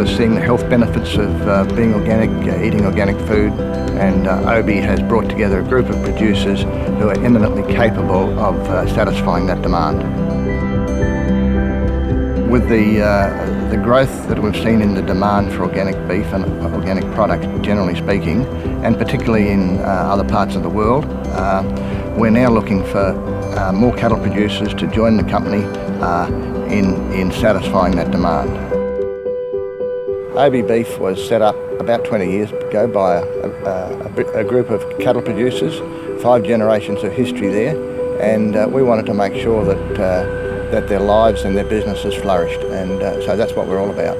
world is seeing the health benefits of being organic, eating organic food, and OBI has brought together a group of producers who are eminently capable of satisfying that demand. With the growth that we've seen in the demand for organic beef and organic products, generally speaking, and particularly in other parts of the world, we're now looking for more cattle producers to join the company in satisfying that demand. OBI Beef was set up about 20 years ago by a group of cattle producers, 5 generations of history there, and we wanted to make sure that their lives and their businesses flourished, and so that's what we're all about.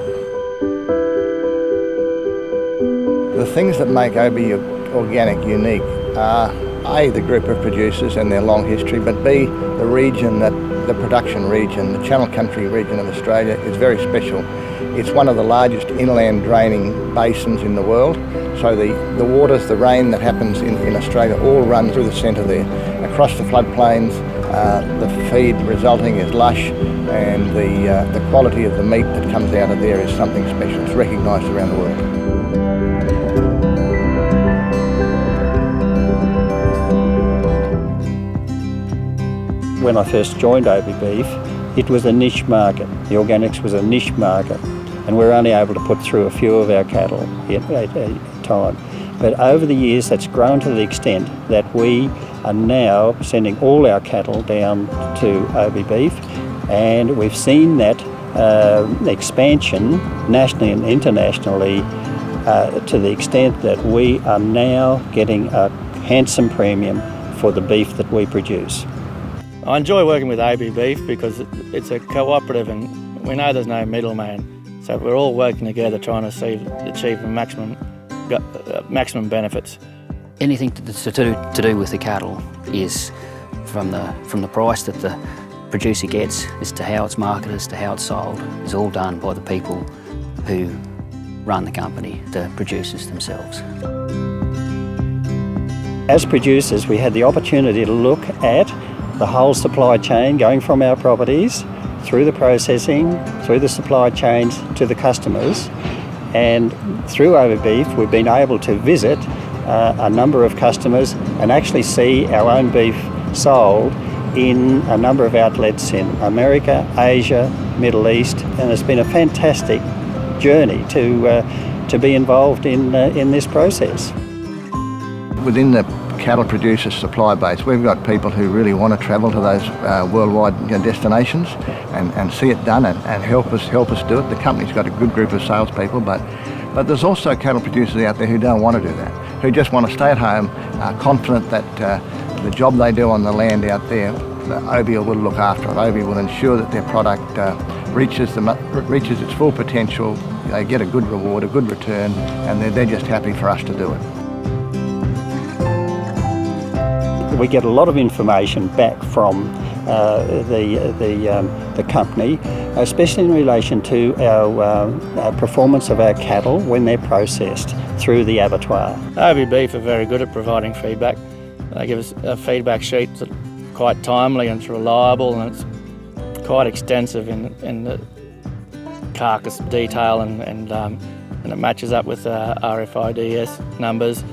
The things that make OBI Organic unique are A, the group of producers and their long history, but B, the region, the production region, the Channel Country region of Australia is very special. It's one of the largest inland draining basins in the world, so the waters, the rain that happens in Australia all run through the centre there. Across the floodplains, the feed resulting is lush, and the quality of the meat that comes out of there is something special. It's recognised around the world. When I first joined OBI Beef, it was a niche market. The organics was a niche market, and we were only able to put through a few of our cattle at a time. But over the years, that's grown to the extent that we are now sending all our cattle down to OBI Beef, and we've seen that expansion nationally and internationally to the extent that we are now getting a handsome premium for the beef that we produce. I enjoy working with OBI Beef because it's a cooperative, and we know there's no middleman, so we're all working together trying to achieve maximum benefits. Anything to do with the cattle is from the price that the producer gets, as to how it's marketed, as to how it's sold, is all done by the people who run the company, the producers themselves. As producers, we had the opportunity to look at the whole supply chain, going from our properties through the processing, through the supply chains to the customers, and through OBI Beef we've been able to visit a number of customers and actually see our own beef sold in a number of outlets in America, Asia, Middle East, and it's been a fantastic journey to be involved in this process. Within the cattle producer supply base, we've got people who really want to travel to those worldwide destinations and see it done and help us do it. The company's got a good group of salespeople, but there's also cattle producers out there who don't want to do that, who just want to stay at home, confident that the job they do on the land out there, OBI will look after it. OBI will ensure that their product reaches its full potential. They get a good reward, a good return, and they're just happy for us to do it. We get a lot of information back from the company, especially in relation to our performance of our cattle when they're processed through the abattoir. OBI Beef are very good at providing feedback. They give us a feedback sheet that's quite timely and it's reliable, and it's quite extensive in the carcass detail, and it matches up with RFIDs numbers,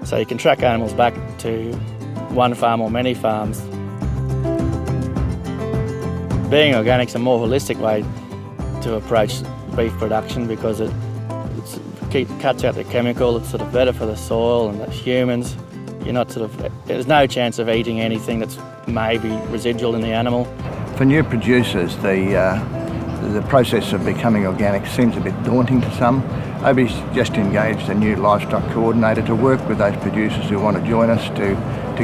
so you can track animals back to one farm or many farms. Being organic's a more holistic way to approach beef production because it cuts out the chemical. It's sort of better for the soil and the humans. There's no chance of eating anything that's maybe residual in the animal. For new producers, the process of becoming organic seems a bit daunting to some. OBI's just engaged a new livestock coordinator to work with those producers who want to join us to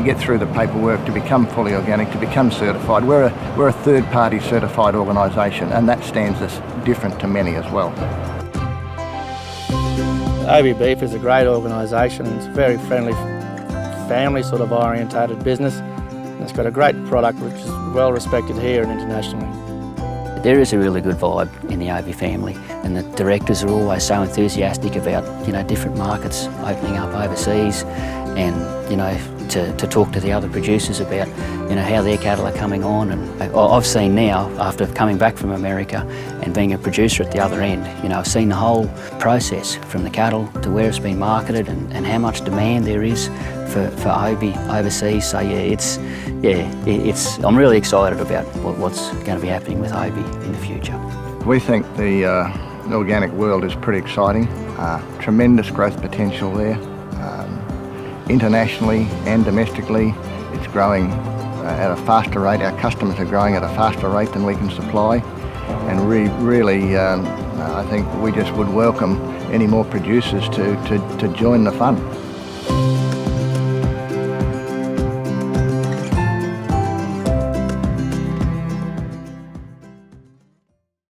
get through the paperwork, to become fully organic, to become certified. We're a third-party certified organisation, and that stands us different to many as well. OBI Beef is a great organisation. It's a very friendly, family sort of orientated business. And it's got a great product which is well respected here and internationally. There is a really good vibe in the OBI family, and the directors are always so enthusiastic about different markets opening up overseas, and to talk to the other producers about, you know, how their cattle are coming on. And I've seen now, after coming back from America and being a producer at the other end, you know, I've seen the whole process from the cattle to where it's been marketed and how much demand there is for Oby overseas. So I'm really excited about what's going to be happening with Oby in the future. We think the organic world is pretty exciting. Tremendous growth potential there. Internationally and domestically, it's growing at a faster rate. Our customers are growing at a faster rate than we can supply, and really, I think we just would welcome any more producers to join the fun.